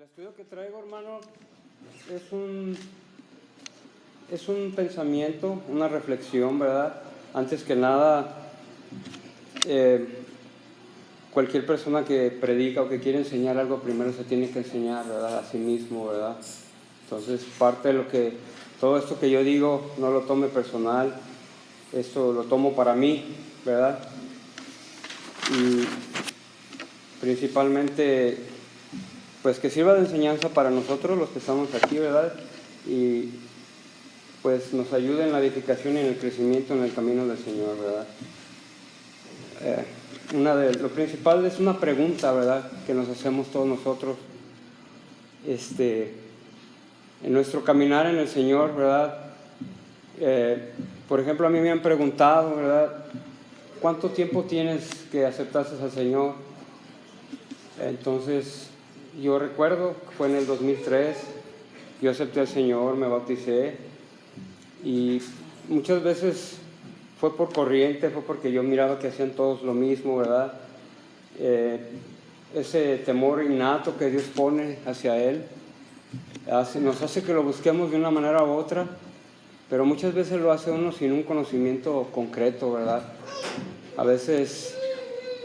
estudio que traigo, hermano, es un pensamiento, una reflexión, ¿verdad? Antes que nada, cualquier persona que predica o que quiere enseñar algo, primero se tiene que enseñar, ¿verdad? A sí mismo, ¿verdad? Entonces, parte de todo esto que yo digo, no lo tome personal, esto lo tomo para mí, ¿verdad? Y principalmente, pues que sirva de enseñanza para nosotros los que estamos aquí, ¿verdad? Y pues nos ayude en la edificación y en el crecimiento en el camino del Señor, ¿verdad? Lo principal es una pregunta, ¿verdad?, que nos hacemos todos nosotros en nuestro caminar en el Señor, ¿verdad? Por ejemplo, a mí me han preguntado, ¿verdad?, ¿cuánto tiempo tienes que aceptaste al Señor? Entonces, yo recuerdo que fue en el 2003, yo acepté al Señor, me bauticé, y muchas veces fue por corriente, fue porque yo miraba que hacían todos lo mismo, ¿verdad? Ese temor innato que Dios pone hacia Él nos hace que lo busquemos de una manera u otra, pero muchas veces lo hace uno sin un conocimiento concreto, ¿verdad? A veces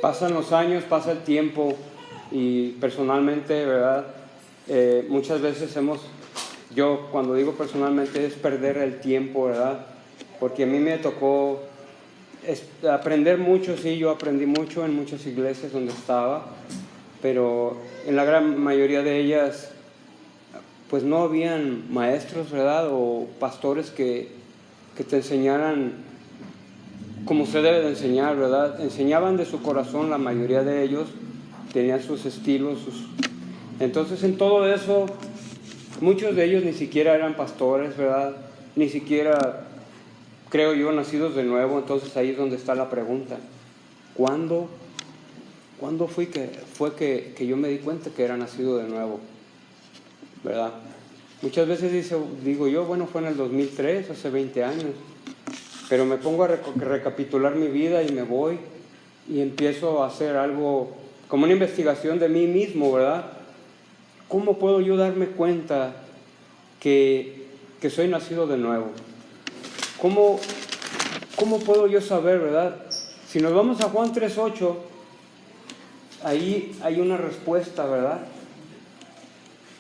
pasan los años, pasa el tiempo, y personalmente, ¿verdad? Muchas veces yo cuando digo personalmente es perder el tiempo, ¿verdad? Porque a mí me tocó aprender mucho, sí, yo aprendí mucho en muchas iglesias donde estaba, pero en la gran mayoría de ellas, pues no habían maestros, ¿verdad? O pastores que te enseñaran como se debe de enseñar, ¿verdad? Enseñaban de su corazón, la mayoría de ellos tenían sus estilos, Entonces en todo eso, muchos de ellos ni siquiera eran pastores, ¿verdad? Ni siquiera, creo yo, nacidos de nuevo. Entonces ahí es donde está la pregunta. ¿Cuándo fue que yo me di cuenta que era nacido de nuevo? ¿Verdad? Muchas veces digo yo, bueno, fue en el 2003, hace 20 años. Pero me pongo a recapitular mi vida y me voy y empiezo a hacer algo como una investigación de mí mismo, ¿verdad? ¿Cómo puedo yo darme cuenta que soy nacido de nuevo? ¿Cómo puedo yo saber, verdad? Si nos vamos a Juan 3:8, ahí hay una respuesta, ¿verdad?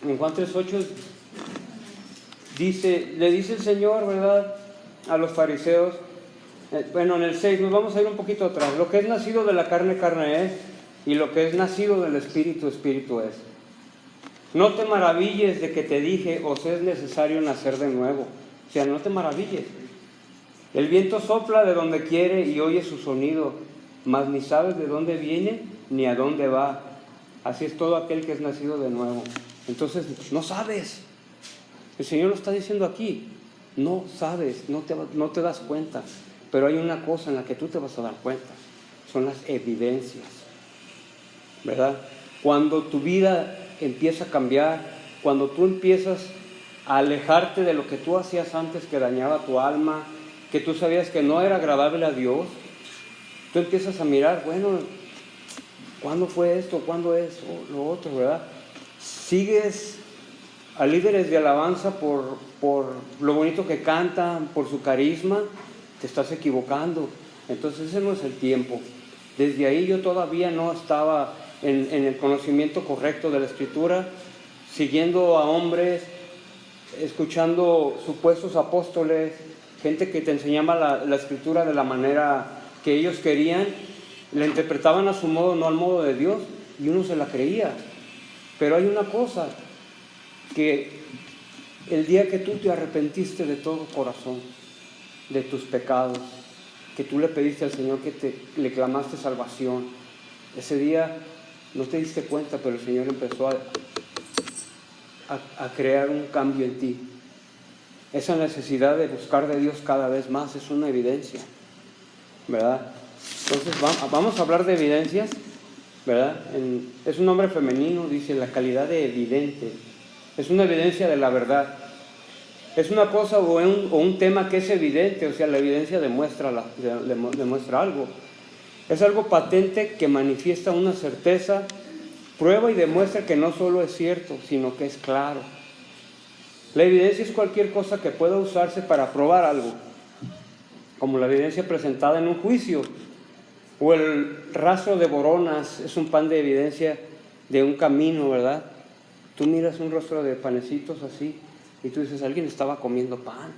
En Juan 3:8 le dice el Señor, ¿verdad?, a los fariseos. Bueno, en el 6, nos vamos a ir un poquito atrás. Lo que es nacido de la carne, carne es, y lo que es nacido del Espíritu, Espíritu es. No te maravilles de que te dije, os es necesario nacer de nuevo. O sea, no te maravilles. El viento sopla de donde quiere y oye su sonido, mas ni sabes de dónde viene ni a dónde va. Así es todo aquel que es nacido de nuevo. Entonces, no sabes. El Señor lo está diciendo aquí. No sabes, no te das cuenta. Pero hay una cosa en la que tú te vas a dar cuenta. Son las evidencias, ¿verdad? Cuando tu vida empieza a cambiar, cuando tú empiezas a alejarte de lo que tú hacías antes que dañaba tu alma, que tú sabías que no era agradable a Dios, tú empiezas a mirar, bueno, ¿cuándo fue esto? ¿Cuándo es lo otro, verdad? Sigues a líderes de alabanza por lo bonito que cantan, por su carisma, te estás equivocando. Entonces ese no es el tiempo. Desde ahí yo todavía no estaba en el conocimiento correcto de la Escritura, siguiendo a hombres, escuchando supuestos apóstoles, gente que te enseñaba la Escritura de la manera que ellos querían, la interpretaban a su modo, no al modo de Dios, y uno se la creía. Pero hay una cosa, que el día que tú te arrepentiste de todo corazón de tus pecados, que tú le pediste al Señor, que le clamaste salvación, ese día no te diste cuenta, pero el Señor empezó a crear un cambio en ti. Esa necesidad de buscar de Dios cada vez más es una evidencia, ¿verdad? Entonces vamos a hablar de evidencias, ¿verdad? Es un nombre femenino, dice la calidad de evidente. Es una evidencia de la verdad. Es una cosa o un tema que es evidente, o sea, la evidencia demuestra algo. Es algo patente que manifiesta una certeza prueba y demuestra que no solo es cierto, sino que es claro. La evidencia es cualquier cosa que pueda usarse para probar algo, como la evidencia presentada en un juicio, o el rastro de boronas es un pan de evidencia de un camino, ¿verdad? Tú miras un rastro de panecitos así y tú dices, alguien estaba comiendo pan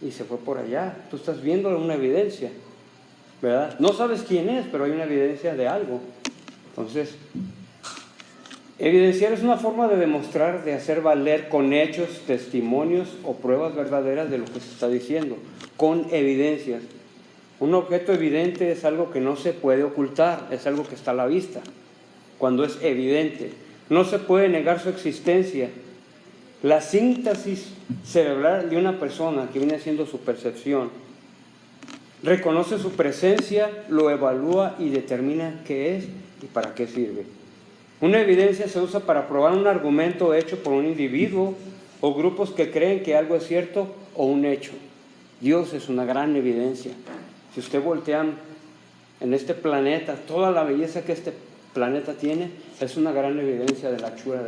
y se fue por allá. Tú estás viendo una evidencia, ¿verdad? No sabes quién es, pero hay una evidencia de algo. Entonces, evidenciar es una forma de demostrar, de hacer valer con hechos, testimonios o pruebas verdaderas de lo que se está diciendo, con evidencias. Un objeto evidente es algo que no se puede ocultar, es algo que está a la vista. Cuando es evidente, no se puede negar su existencia. La síntesis cerebral de una persona, que viene siendo su percepción, reconoce su presencia, lo evalúa y determina qué es y para qué sirve. Una evidencia se usa para probar un argumento hecho por un individuo o grupos que creen que algo es cierto o un hecho. Dios es una gran evidencia. Si usted voltea en este planeta, toda la belleza que este planeta tiene es una gran evidencia de la hechura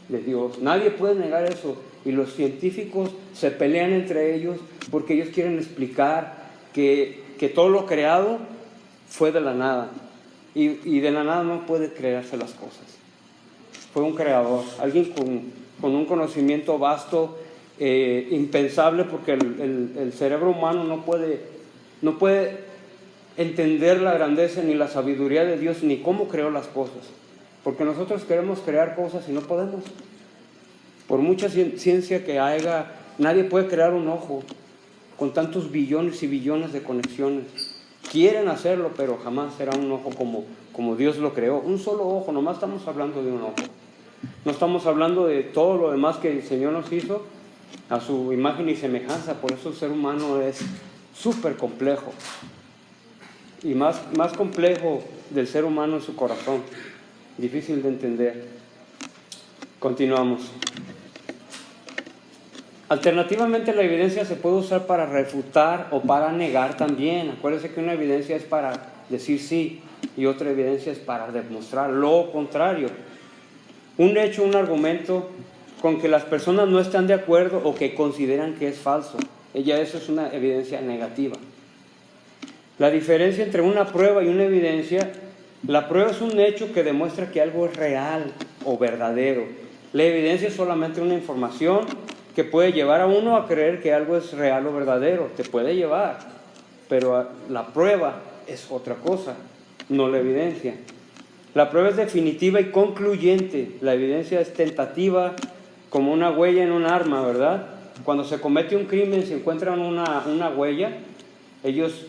de Dios. Nadie puede negar eso. Y los científicos se pelean entre ellos porque ellos quieren explicar que todo lo creado fue de la nada. Y de la nada no puede crearse las cosas. Fue un creador, alguien con un conocimiento vasto, impensable, porque el cerebro humano no puede entender la grandeza ni la sabiduría de Dios, ni cómo creó las cosas. Porque nosotros queremos crear cosas y no podemos. Por mucha ciencia que haya, nadie puede crear un ojo con tantos billones y billones de conexiones. Quieren hacerlo, pero jamás será un ojo como Dios lo creó. Un solo ojo, nomás estamos hablando de un ojo. No estamos hablando de todo lo demás que el Señor nos hizo a su imagen y semejanza. Por eso el ser humano es súper complejo. Y más complejo del ser humano es su corazón. Difícil de entender. Continuamos. Alternativamente, la evidencia se puede usar para refutar o para negar también. Acuérdense que una evidencia es para decir sí y otra evidencia es para demostrar lo contrario. Un hecho, un argumento con que las personas no están de acuerdo o que consideran que es falso. Eso es una evidencia negativa. La diferencia entre una prueba y una evidencia: la prueba es un hecho que demuestra que algo es real o verdadero. La evidencia es solamente una información que puede llevar a uno a creer que algo es real o verdadero. Te puede llevar, pero la prueba es otra cosa, no la evidencia. La prueba es definitiva y concluyente. La evidencia es tentativa, como una huella en un arma, ¿verdad? Cuando se comete un crimen, se encuentran una huella. Ellos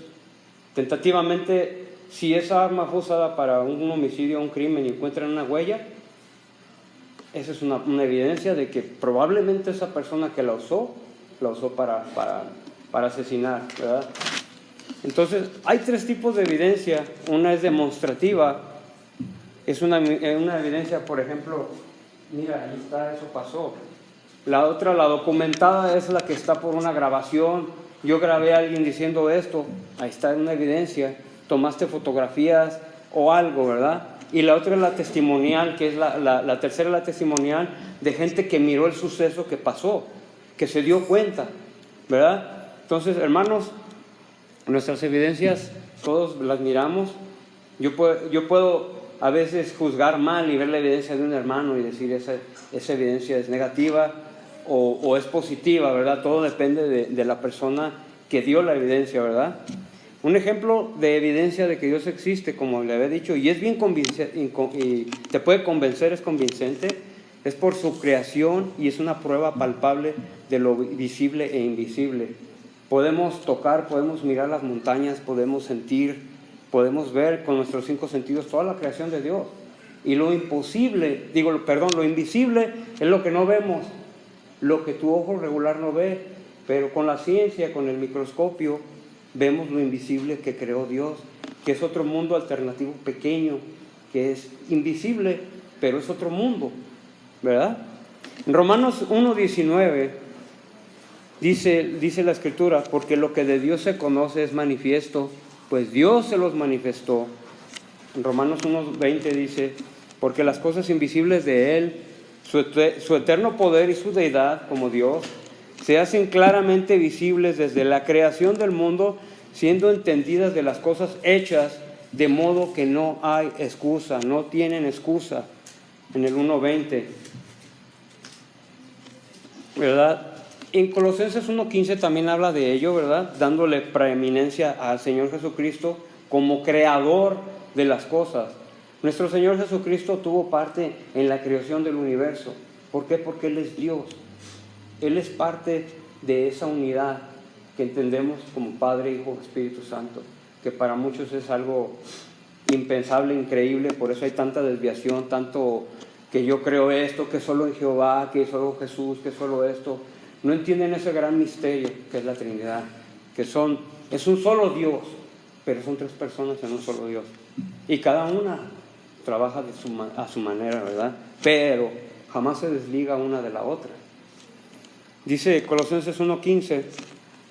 tentativamente, si esa arma fue usada para un homicidio o un crimen y encuentran una huella, esa es una evidencia de que probablemente esa persona que la usó para asesinar, ¿verdad? Entonces, hay tres tipos de evidencia. Una es demostrativa. Es una evidencia, por ejemplo, mira, ahí está, eso pasó. La otra, la documentada, es la que está por una grabación. Yo grabé a alguien diciendo esto, ahí está una evidencia. Tomaste fotografías o algo, ¿verdad? Y la otra es la testimonial, que es la tercera, la testimonial de gente que miró el suceso que pasó, que se dio cuenta, ¿verdad? Entonces, hermanos, nuestras evidencias, todos las miramos. Yo puedo a veces juzgar mal y ver la evidencia de un hermano y decir esa evidencia es negativa o es positiva, ¿verdad? Todo depende de la persona que dio la evidencia, ¿verdad? Un ejemplo de evidencia de que Dios existe, como le había dicho, y es bien convincente, y te puede convencer, es convincente, es por su creación y es una prueba palpable de lo visible e invisible. Podemos tocar, podemos mirar las montañas, podemos sentir, podemos ver con nuestros 5 sentidos toda la creación de Dios. Y lo invisible es lo que no vemos, lo que tu ojo regular no ve, pero con la ciencia, con el microscopio, vemos lo invisible que creó Dios, que es otro mundo alternativo pequeño, que es invisible, pero es otro mundo, ¿verdad? En Romanos 1:19 dice la Escritura: porque lo que de Dios se conoce es manifiesto, pues Dios se los manifestó. En Romanos 1:20 dice: porque las cosas invisibles de Él, su eterno poder y su deidad como Dios, se hacen claramente visibles desde la creación del mundo, siendo entendidas de las cosas hechas, de modo que no hay excusa, no tienen excusa. En el 1:20, ¿verdad? En Colosenses 1:15 también habla de ello, ¿verdad? Dándole preeminencia al Señor Jesucristo como creador de las cosas. Nuestro Señor Jesucristo tuvo parte en la creación del universo. ¿Por qué? Porque Él es Dios. Él es parte de esa unidad que entendemos como Padre, Hijo, Espíritu Santo, que para muchos es algo impensable, increíble. Por eso hay tanta desviación, tanto que yo creo esto, que solo en Jehová, que solo Jesús, que solo esto. No entienden ese gran misterio que es la Trinidad, que es un solo Dios, pero son tres personas en un solo Dios. Y cada una trabaja a su manera, ¿verdad? Pero jamás se desliga una de la otra. Dice Colosenses 1:15,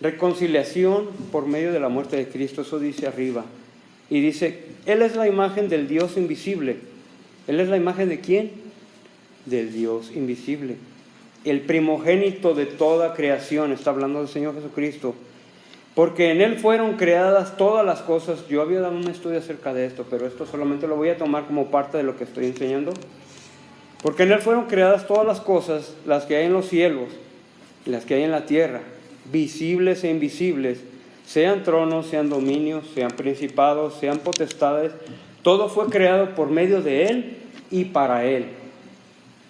reconciliación por medio de la muerte de Cristo, eso dice arriba. Y dice, Él es la imagen del Dios invisible. ¿Él es la imagen de quién? Del Dios invisible. El primogénito de toda creación, está hablando del Señor Jesucristo. Porque en Él fueron creadas todas las cosas. Yo había dado un estudio acerca de esto, pero esto solamente lo voy a tomar como parte de lo que estoy enseñando. Porque en Él fueron creadas todas las cosas, las que hay en los cielos, las que hay en la tierra, visibles e invisibles, sean tronos, sean dominios, sean principados, sean potestades. Todo fue creado por medio de Él y para Él.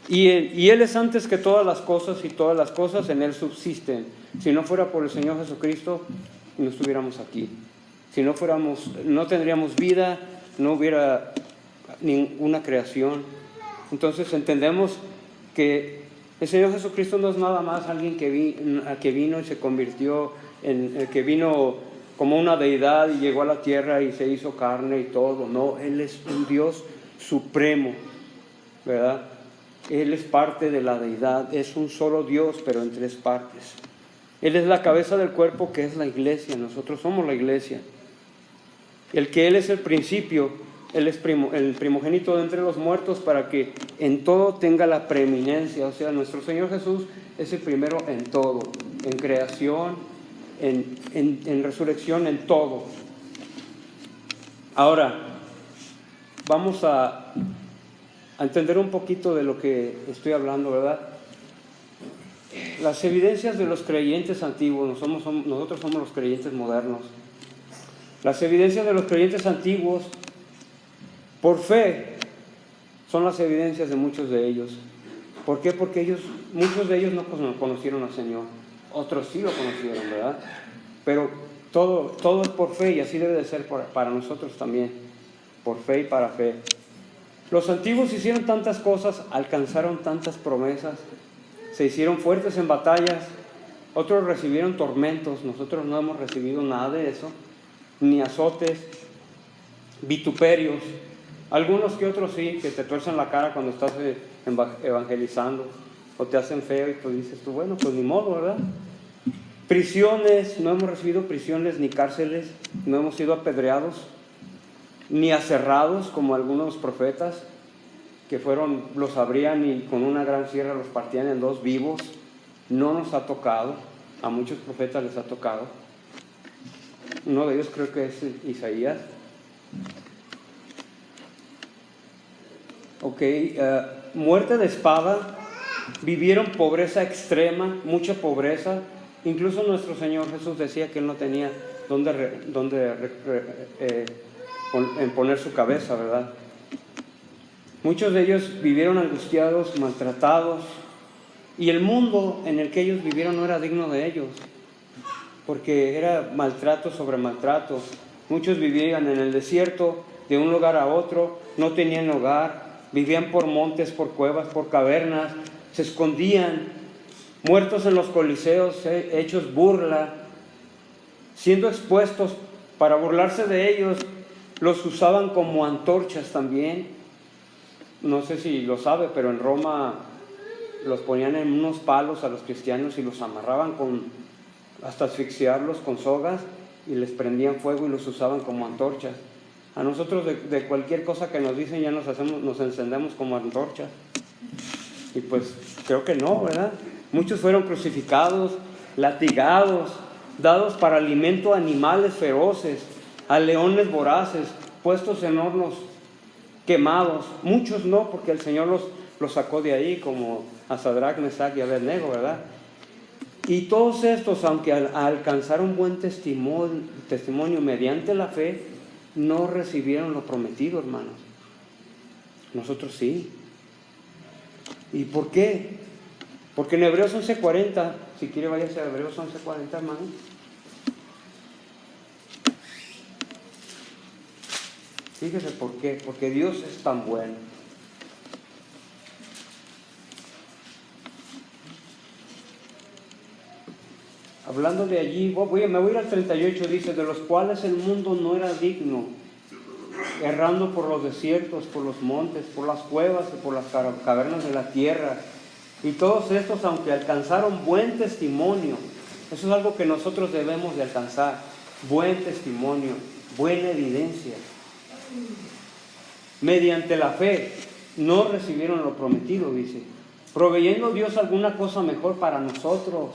Y Él es antes que todas las cosas, y todas las cosas en Él subsisten. Si no fuera por el Señor Jesucristo, no estuviéramos aquí. Si no fuéramos, no tendríamos vida, no hubiera ninguna creación. Entonces entendemos que el Señor Jesucristo no es nada más alguien que vino y se convirtió que vino como una deidad y llegó a la tierra y se hizo carne y todo. No, Él es un Dios supremo, ¿verdad? Él es parte de la deidad, es un solo Dios, pero en tres partes. Él es la cabeza del cuerpo, que es la iglesia. Nosotros somos la iglesia. El que Él es el principio, Él es el primogénito de entre los muertos, para que en todo tenga la preeminencia. O sea, nuestro Señor Jesús es el primero en todo, en creación, en resurrección, en todo. Ahora, vamos a entender un poquito de lo que estoy hablando, ¿verdad? Las evidencias de los creyentes antiguos, nosotros somos los creyentes modernos. Las evidencias de los creyentes antiguos, por fe, son las evidencias de muchos de ellos. ¿Por qué? Porque muchos de ellos no conocieron al Señor. Otros sí lo conocieron, ¿verdad? Pero todo es por fe, y así debe de ser para nosotros también. Por fe y para fe. Los antiguos hicieron tantas cosas, alcanzaron tantas promesas, se hicieron fuertes en batallas, otros recibieron tormentos. Nosotros no hemos recibido nada de eso, ni azotes, vituperios. Algunos que otros sí, que te tuercen la cara cuando estás evangelizando, o te hacen feo y pues dices tú, bueno, pues ni modo, ¿verdad? Prisiones, no hemos recibido prisiones ni cárceles, no hemos sido apedreados, ni aserrados como algunos profetas, que los abrían y con una gran sierra los partían en dos vivos. No nos ha tocado, a muchos profetas les ha tocado. Uno de ellos creo que es Isaías. Muerte de espada, vivieron pobreza extrema, mucha pobreza. Incluso nuestro Señor Jesús decía que Él no tenía dónde poner su cabeza, ¿verdad? Muchos de ellos vivieron angustiados, maltratados, y el mundo en el que ellos vivieron no era digno de ellos, porque era maltrato sobre maltrato. Muchos vivían en el desierto, de un lugar a otro, no tenían hogar, vivían por montes, por cuevas, por cavernas, se escondían, muertos en los coliseos, hechos burla, siendo expuestos. Para burlarse de ellos, los usaban como antorchas también. No sé si lo sabe, pero en Roma los ponían en unos palos a los cristianos y los amarraban hasta asfixiarlos con sogas, y les prendían fuego y los usaban como antorchas. A nosotros de cualquier cosa que nos dicen ya nos encendemos como antorchas. Y pues creo que no, ¿verdad? Muchos fueron crucificados, latigados, dados para alimento a animales feroces, a leones voraces, puestos en hornos quemados. Muchos no, porque el Señor los sacó de ahí, como a Sadrach, Mesach y Abednego, ¿verdad? Y todos estos, aunque alcanzaron buen testimonio mediante la fe, no recibieron lo prometido, hermanos. Nosotros sí. ¿Y por qué? Porque en Hebreos 11:40, si quiere váyase a Hebreos 11:40, hermanos. Fíjese por qué, porque Dios es tan bueno. Hablando de allí, me voy a ir al 38, dice, de los cuales el mundo no era digno, errando por los desiertos, por los montes, por las cuevas y por las cavernas de la tierra. Y todos estos, aunque alcanzaron buen testimonio, eso es algo que nosotros debemos de alcanzar, buen testimonio, buena evidencia. Mediante la fe, no recibieron lo prometido, dice, proveyendo Dios alguna cosa mejor para nosotros,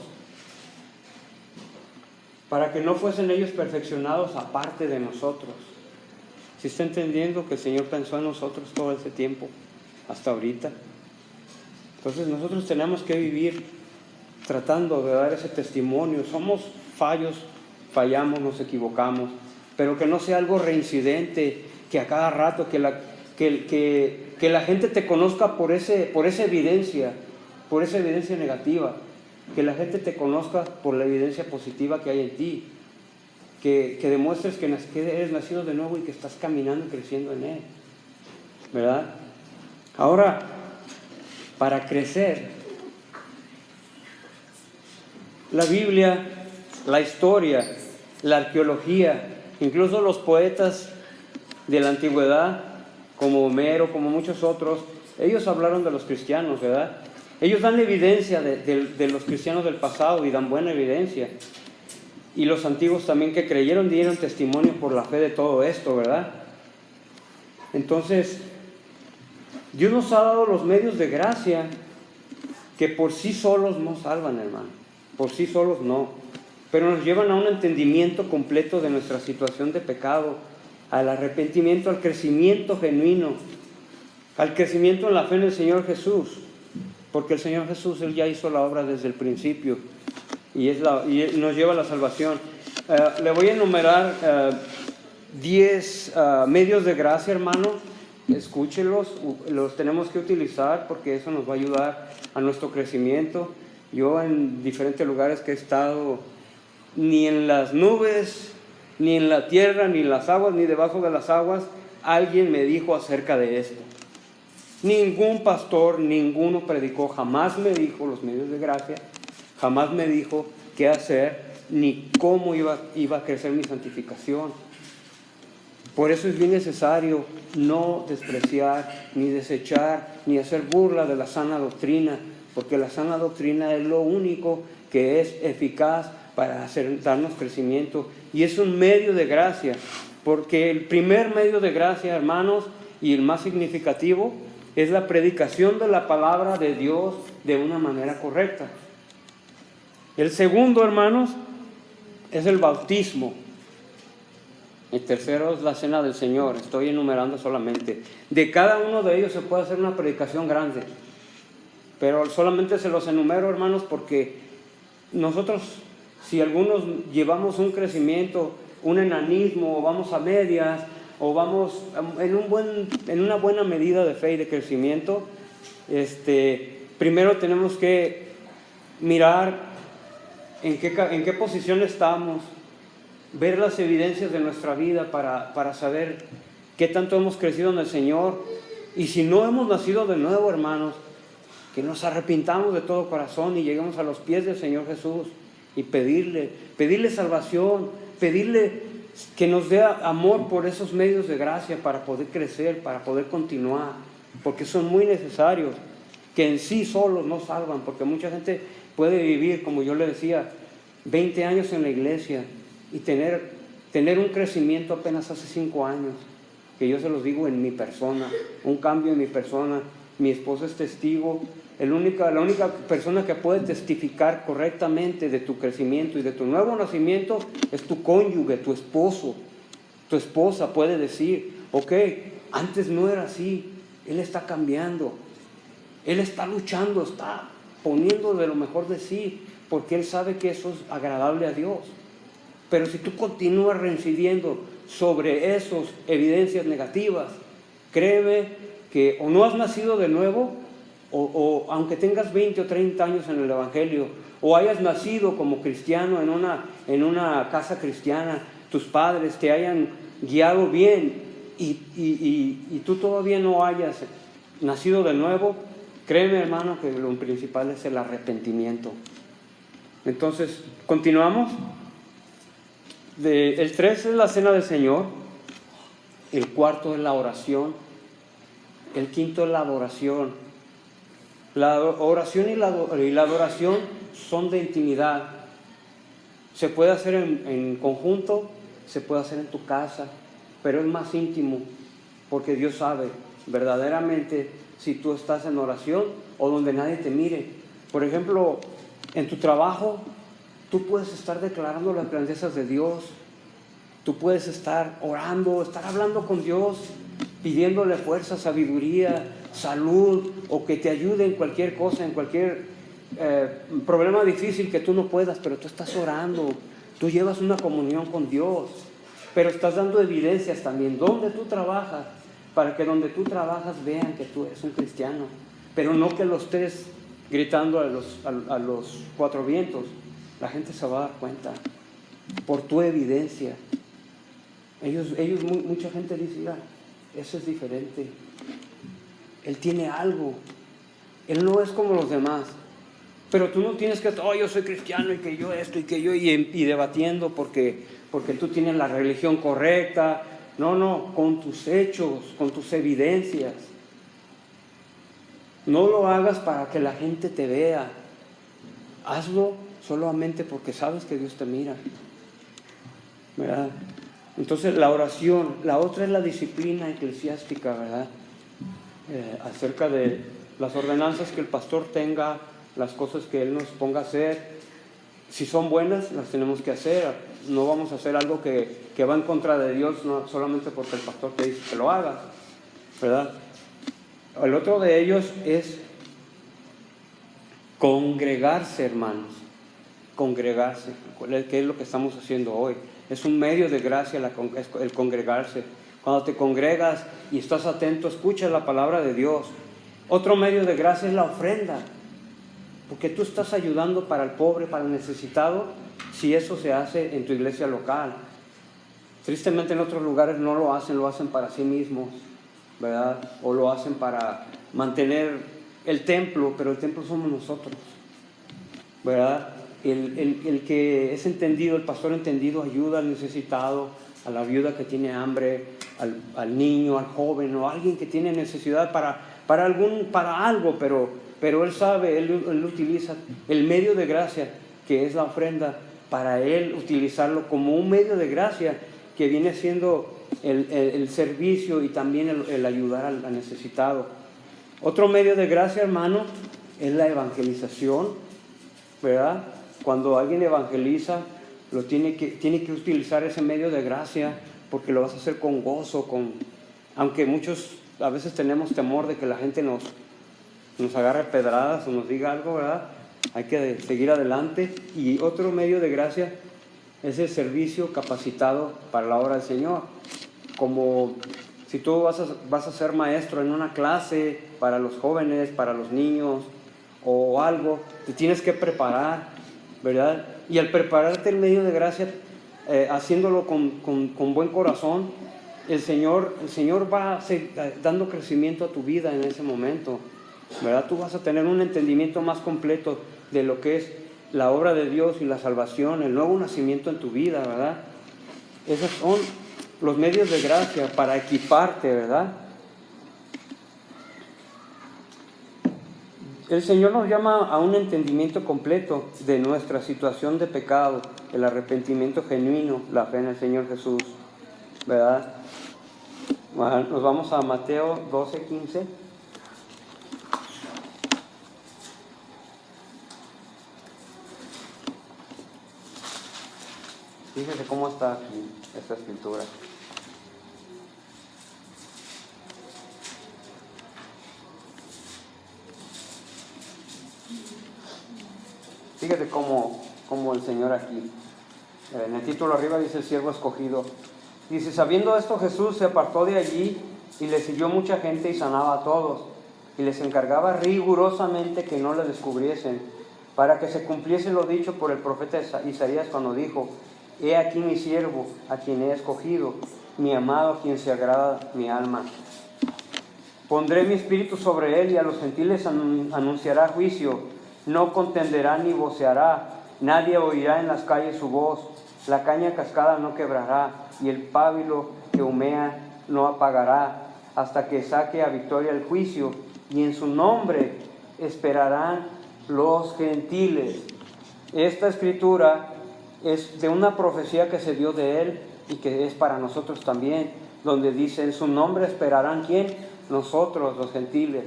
para que no fuesen ellos perfeccionados aparte de nosotros. ¿Sí está entendiendo que el Señor pensó en nosotros todo ese tiempo, hasta ahorita? Entonces nosotros tenemos que vivir tratando de dar ese testimonio. Somos fallos, fallamos, nos equivocamos, pero que no sea algo reincidente, que a cada rato que la gente te conozca por esa evidencia negativa, que la gente te conozca por la evidencia positiva que hay en ti, que demuestres que eres nacido de nuevo y que estás caminando y creciendo en Él, ¿verdad? Ahora, para crecer, la Biblia, la historia, la arqueología, incluso los poetas de la antigüedad, como Homero, como muchos otros, ellos hablaron de los cristianos, ¿verdad? Ellos dan evidencia de los cristianos del pasado y dan buena evidencia. Y los antiguos también que creyeron dieron testimonio por la fe de todo esto, ¿verdad? Entonces, Dios nos ha dado los medios de gracia que por sí solos no salvan, hermano. Por sí solos no. Pero nos llevan a un entendimiento completo de nuestra situación de pecado, al arrepentimiento, al crecimiento genuino, al crecimiento en la fe en el Señor Jesús. Porque el Señor Jesús, Él ya hizo la obra desde el principio y nos lleva a la salvación. Le voy a enumerar 10 medios de gracia, hermano. Escúchelos, los tenemos que utilizar porque eso nos va a ayudar a nuestro crecimiento. Yo en diferentes lugares que he estado, ni en las nubes, ni en la tierra, ni en las aguas, ni debajo de las aguas, alguien me dijo acerca de esto. Ningún pastor, ninguno predicó, jamás me dijo los medios de gracia, jamás me dijo qué hacer, ni cómo iba a crecer mi santificación. Por eso es bien necesario no despreciar, ni desechar, ni hacer burla de la sana doctrina, porque la sana doctrina es lo único que es eficaz para darnos crecimiento, y es un medio de gracia, porque el primer medio de gracia, hermanos, y el más significativo, es la predicación de la palabra de Dios de una manera correcta. El segundo, hermanos, es el bautismo. El tercero es la cena del Señor. Estoy enumerando solamente. De cada uno de ellos se puede hacer una predicación grande, pero solamente se los enumero, hermanos, porque nosotros, si algunos llevamos un crecimiento, un enanismo, o vamos a medias, o vamos en una buena medida de fe y de crecimiento, primero tenemos que mirar en qué posición estamos, ver las evidencias de nuestra vida para saber qué tanto hemos crecido en el Señor. Y si no hemos nacido de nuevo, hermanos, que nos arrepintamos de todo corazón y lleguemos a los pies del Señor Jesús y pedirle salvación, pedirle que nos dé amor por esos medios de gracia para poder crecer, para poder continuar, porque son muy necesarios, que en sí solos no salvan, porque mucha gente puede vivir, como yo le decía, 20 años en la iglesia y tener un crecimiento apenas hace 5 años, que yo se los digo en mi persona, un cambio en mi persona. Mi esposa es testigo. La única persona que puede testificar correctamente de tu crecimiento y de tu nuevo nacimiento es tu cónyuge, tu esposo. Tu esposa puede decir, ok, antes no era así, él está cambiando, él está luchando, está poniendo de lo mejor de sí, porque él sabe que eso es agradable a Dios. Pero si tú continúas reincidiendo sobre esas evidencias negativas, créeme que o no has nacido de nuevo, o aunque tengas 20 o 30 años en el Evangelio, o hayas nacido como cristiano en una casa cristiana, tus padres te hayan guiado bien y tú todavía no hayas nacido de nuevo, créeme, hermano, que lo principal es el arrepentimiento. Entonces, continuamos. El 3 es la cena del Señor, el 4 es la oración, el 5 es la adoración. La oración y la adoración son de intimidad. Se puede hacer en conjunto, se puede hacer en tu casa, pero es más íntimo, porque Dios sabe verdaderamente si tú estás en oración o donde nadie te mire. Por ejemplo, en tu trabajo, tú puedes estar declarando las grandezas de Dios, tú puedes estar orando, estar hablando con Dios, pidiéndole fuerza, sabiduría, salud, o que te ayude en cualquier cosa, en cualquier problema difícil que tú no puedas, pero tú estás orando, tú llevas una comunión con Dios, pero estás dando evidencias también donde tú trabajas, para que donde tú trabajas vean que tú eres un cristiano, pero no que lo estés gritando a los cuatro vientos. La gente se va a dar cuenta por tu evidencia. Mucha gente dice, mira, eso es diferente, él tiene algo, él no es como los demás. Pero tú no tienes que, yo soy cristiano y que yo esto y que yo, y debatiendo porque tú tienes la religión correcta. No, con tus hechos, con tus evidencias. No lo hagas para que la gente te vea. Hazlo solamente porque sabes que Dios te mira, ¿verdad? Entonces la oración, la otra es la disciplina eclesiástica, ¿verdad? Acerca de las ordenanzas que el pastor tenga, las cosas que él nos ponga a hacer. Si son buenas, las tenemos que hacer. No vamos a hacer algo que va en contra de Dios, no solamente porque el pastor te dice que lo hagas, ¿verdad? El otro de ellos es congregarse, hermanos. Congregarse, que es lo que estamos haciendo hoy. Es un medio de gracia el congregarse. Cuando te congregas y estás atento, escuchas la palabra de Dios. Otro medio de gracia es la ofrenda, porque tú estás ayudando para el pobre, para el necesitado, si eso se hace en tu iglesia local. Tristemente en otros lugares no lo hacen para sí mismos, ¿verdad? O lo hacen para mantener el templo, pero el templo somos nosotros, ¿verdad? El que es entendido, el pastor entendido, ayuda al necesitado, a la viuda que tiene hambre, al niño, al joven, o a alguien que tiene necesidad para algo, pero él sabe, él utiliza el medio de gracia, que es la ofrenda, para él utilizarlo como un medio de gracia, que viene siendo el servicio y también el ayudar al necesitado. Otro medio de gracia, hermano, es la evangelización, ¿verdad? Cuando alguien evangeliza, tiene que utilizar ese medio de gracia, porque lo vas a hacer con gozo, aunque muchos a veces tenemos temor de que la gente nos agarre pedradas o nos diga algo, ¿verdad? Hay que seguir adelante. Y otro medio de gracia es el servicio capacitado para la obra del Señor. Como si tú vas a ser maestro en una clase para los jóvenes, para los niños o algo, te tienes que preparar, ¿verdad? Y al prepararte el medio de gracia, haciéndolo con buen corazón, el Señor va dando crecimiento a tu vida en ese momento, ¿verdad? Tú vas a tener un entendimiento más completo de lo que es la obra de Dios y la salvación, el nuevo nacimiento en tu vida, ¿verdad? Esos son los medios de gracia para equiparte, ¿verdad? El Señor nos llama a un entendimiento completo de nuestra situación de pecado, el arrepentimiento genuino, la fe en el Señor Jesús, ¿verdad? Bueno, nos vamos a Mateo 12:15. Fíjese cómo está aquí esta escritura. Fíjate cómo el Señor aquí, en el título arriba dice el siervo escogido. Dice, sabiendo esto Jesús se apartó de allí y le siguió mucha gente y sanaba a todos. Y les encargaba rigurosamente que no le descubriesen, para que se cumpliese lo dicho por el profeta Isaías cuando dijo, he aquí mi siervo, a quien he escogido, mi amado, a quien se agrada mi alma. Pondré mi espíritu sobre él y a los gentiles anunciará juicio. No contenderá ni voceará, nadie oirá en las calles su voz. La caña cascada no quebrará y el pábilo que humea no apagará, hasta que saque a victoria el juicio, y en su nombre esperarán los gentiles. Esta escritura es de una profecía que se dio de él y que es para nosotros también, donde dice, en su nombre esperarán, ¿quién? Nosotros, los gentiles.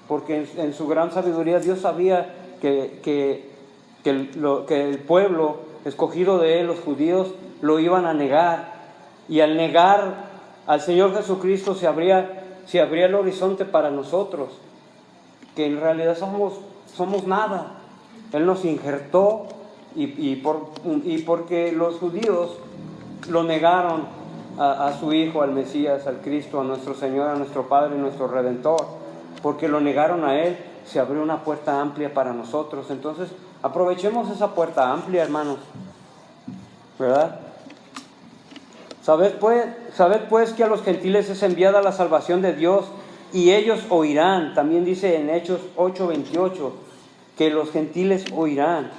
Porque en su gran sabiduría Dios sabía que el pueblo escogido de él, los judíos, lo iban a negar. Y al negar al Señor Jesucristo se abría el horizonte para nosotros, que en realidad somos nada. Él nos injertó y porque los judíos lo negaron a su Hijo, al Mesías, al Cristo, a nuestro Señor, a nuestro Padre, nuestro Redentor, porque lo negaron a Él, se abrió una puerta amplia para nosotros. Entonces aprovechemos esa puerta amplia, hermanos, ¿verdad? Sabed pues que a los gentiles es enviada la salvación de Dios, y ellos oirán. También dice en Hechos 8:28 que los gentiles oirán.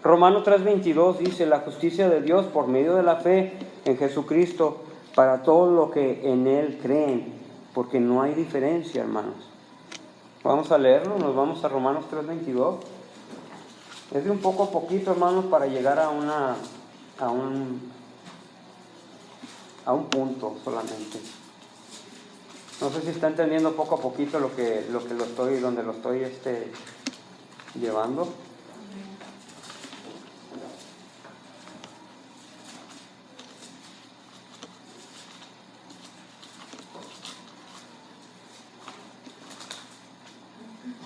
Romanos 3:22 dice, la justicia de Dios por medio de la fe en Jesucristo para todos los que en Él creen, porque no hay diferencia, hermanos. Vamos a leerlo, nos vamos a Romanos 3:22. Es de un poco a poquito, hermanos, para llegar a un punto solamente. No sé si está entendiendo poco a poquito donde lo estoy llevando.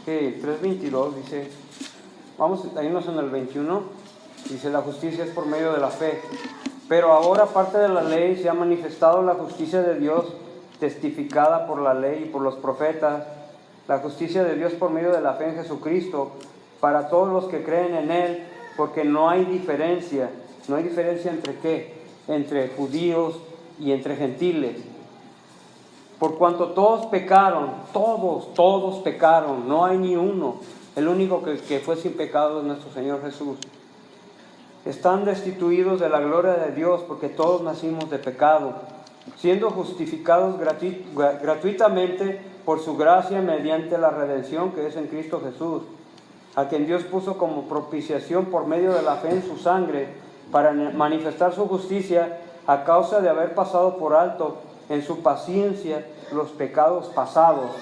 Okay, 3:22 dice, vamos a irnos en el 21, dice, la justicia es por medio de la fe. Pero ahora, aparte de la ley, se ha manifestado la justicia de Dios, testificada por la ley y por los profetas, la justicia de Dios por medio de la fe en Jesucristo, para todos los que creen en Él, porque no hay diferencia. ¿No hay diferencia entre qué? Entre judíos y entre gentiles. Por cuanto todos pecaron, todos pecaron, no hay ni uno. El único que fue sin pecado es nuestro Señor Jesús. Están destituidos de la gloria de Dios, porque todos nacimos de pecado, siendo justificados gratuitamente por su gracia mediante la redención que es en Cristo Jesús, a quien Dios puso como propiciación por medio de la fe en su sangre, para manifestar su justicia a causa de haber pasado por alto en su paciencia los pecados pasados.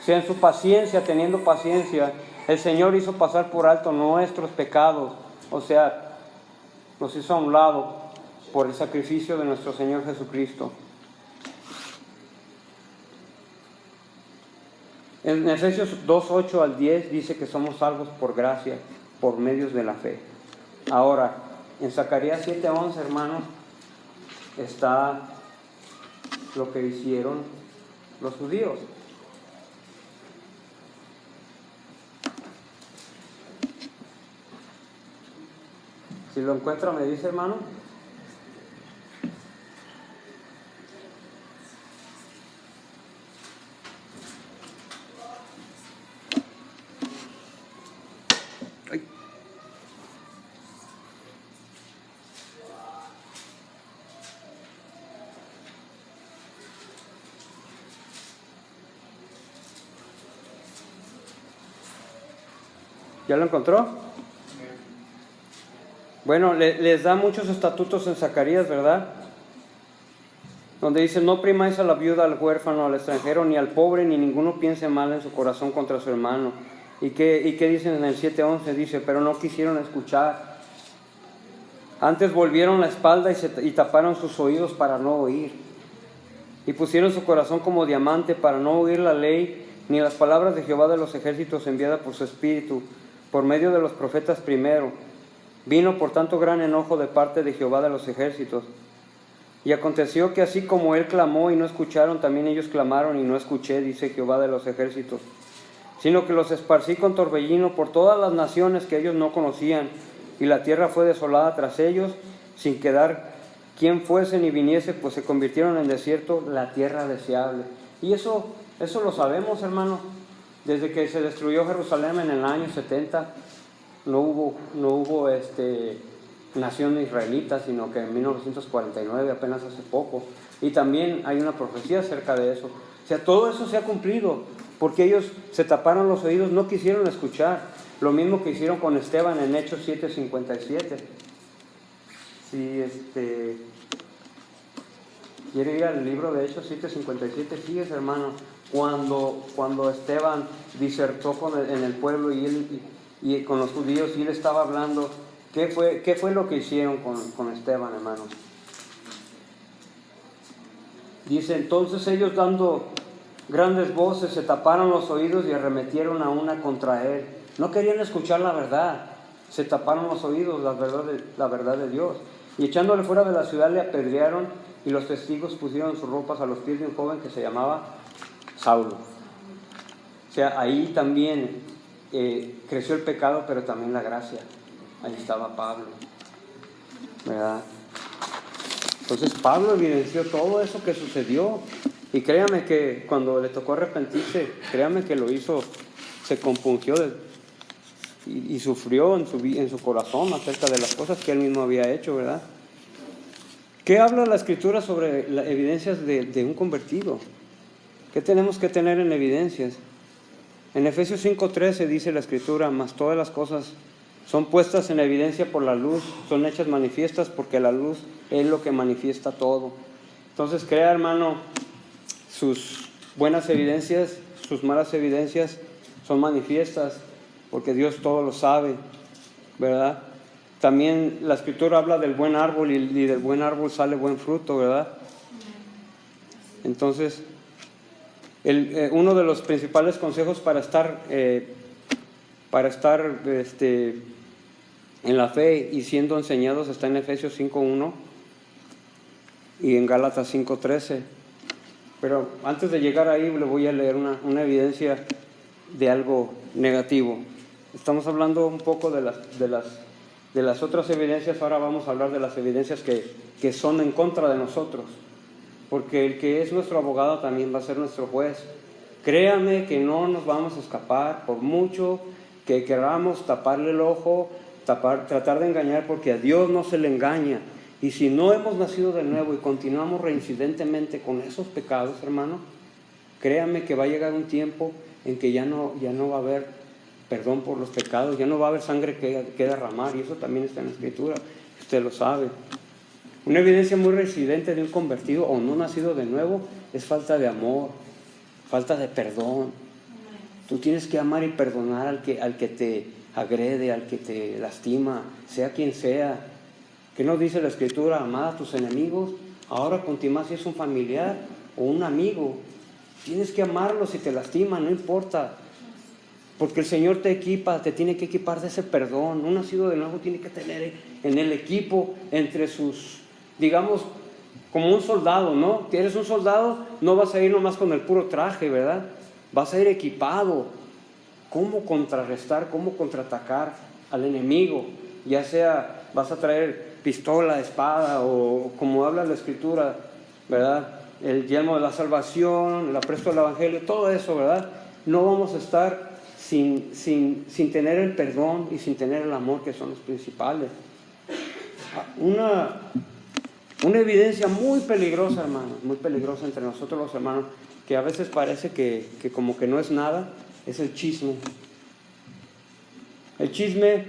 O sea, en su paciencia, teniendo paciencia, el Señor hizo pasar por alto nuestros pecados, o sea, los hizo a un lado por el sacrificio de nuestro Señor Jesucristo. En Efesios 2:8 al 10 dice que somos salvos por gracia, por medios de la fe. Ahora, en Zacarías 7:11, hermanos, está lo que hicieron los judíos. Si lo encuentra, me dice, hermano. Ay. ¿Ya lo encontró? Bueno, les da muchos estatutos en Zacarías, ¿verdad? donde dice: no oprimáis a la viuda, al huérfano, al extranjero, ni al pobre, ni ninguno piense mal en su corazón contra su hermano. ¿Y qué dicen en el 7:11? Dice: pero no quisieron escuchar. Antes volvieron la espalda y taparon sus oídos para no oír. Y pusieron su corazón como diamante para no oír la ley, ni las palabras de Jehová de los ejércitos enviadas por su Espíritu, por medio de los profetas primero. Vino por tanto gran enojo de parte de Jehová de los ejércitos. Y aconteció que así como él clamó y no escucharon, también ellos clamaron y no escuché, dice Jehová de los ejércitos. Sino que los esparcí con torbellino por todas las naciones que ellos no conocían, y la tierra fue desolada tras ellos, sin quedar quien fuese ni viniese, pues se convirtieron en desierto, la tierra deseable. Y eso lo sabemos, hermano. Desde que se destruyó Jerusalén en el año 70, no hubo nación israelita, sino que en 1949, apenas hace poco. Y también hay una profecía acerca de eso. O sea, todo eso se ha cumplido, porque ellos se taparon los oídos, no quisieron escuchar. Lo mismo que hicieron con Esteban en Hechos 7:57. Si quiere ir al libro de Hechos 7:57, fíjese, hermano, cuando Esteban disertó en el pueblo y con los judíos, y él estaba hablando. ¿Qué fue lo que hicieron con Esteban, hermanos? Dice: entonces ellos, dando grandes voces, se taparon los oídos y arremetieron a una contra él. No querían escuchar la verdad, se taparon los oídos, la verdad de Dios. Y echándole fuera de la ciudad le apedrearon, y los testigos pusieron sus ropas a los pies de un joven que se llamaba Saulo. O sea, ahí también creció el pecado, pero también la gracia. Ahí estaba Pablo, ¿verdad? Entonces Pablo evidenció todo eso que sucedió. Y créame que cuando le tocó arrepentirse, créame que lo hizo, se compungió y sufrió en su corazón acerca de las cosas que él mismo había hecho, ¿verdad? ¿Qué habla la Escritura sobre las evidencias de un convertido? ¿Qué tenemos que tener en evidencias? En Efesios 5:13 dice la Escritura: mas todas las cosas son puestas en evidencia por la luz, son hechas manifiestas porque la luz es lo que manifiesta todo. Entonces, crea, hermano, sus buenas evidencias, sus malas evidencias son manifiestas porque Dios todo lo sabe, ¿verdad? También la Escritura habla del buen árbol y del buen árbol sale buen fruto, ¿verdad? Entonces, uno de los principales consejos para estar en la fe y siendo enseñados está en Efesios 5:1 y en Gálatas 5:13. Pero antes de llegar ahí le voy a leer una evidencia de algo negativo. Estamos hablando un poco de las otras evidencias. Ahora vamos a hablar de las evidencias que son en contra de nosotros, porque el que es nuestro abogado también va a ser nuestro juez. Créame que no nos vamos a escapar, por mucho que queramos taparle el ojo, tratar de engañar, porque a Dios no se le engaña. Y si no hemos nacido de nuevo y continuamos reincidentemente con esos pecados, hermano, créame que va a llegar un tiempo en que ya no va a haber perdón por los pecados, ya no va a haber sangre que derramar, y eso también está en la Escritura, usted lo sabe. Una evidencia muy residente de un convertido o no nacido de nuevo es falta de amor, falta de perdón. Tú tienes que amar y perdonar al que te agrede, al que te lastima, sea quien sea. ¿Qué nos dice la Escritura? Amad a tus enemigos. Ahora continúa si es un familiar o un amigo. Tienes que amarlos si te lastiman, no importa. Porque el Señor te tiene que equipar de ese perdón. Un nacido de nuevo tiene que tener en el equipo entre sus, digamos, como un soldado, ¿no? Si eres un soldado, no vas a ir nomás con el puro traje, ¿verdad? Vas a ir equipado. ¿Cómo contrarrestar, cómo contraatacar al enemigo? Ya sea, vas a traer pistola, espada, o como habla la Escritura, ¿verdad? El yelmo de la salvación, el apresto del Evangelio, todo eso, ¿verdad? No vamos a estar sin tener el perdón y sin tener el amor, que son los principales. Una evidencia muy peligrosa, hermanos, muy peligrosa entre nosotros los hermanos, que a veces parece que como que no es nada, es el chisme. El chisme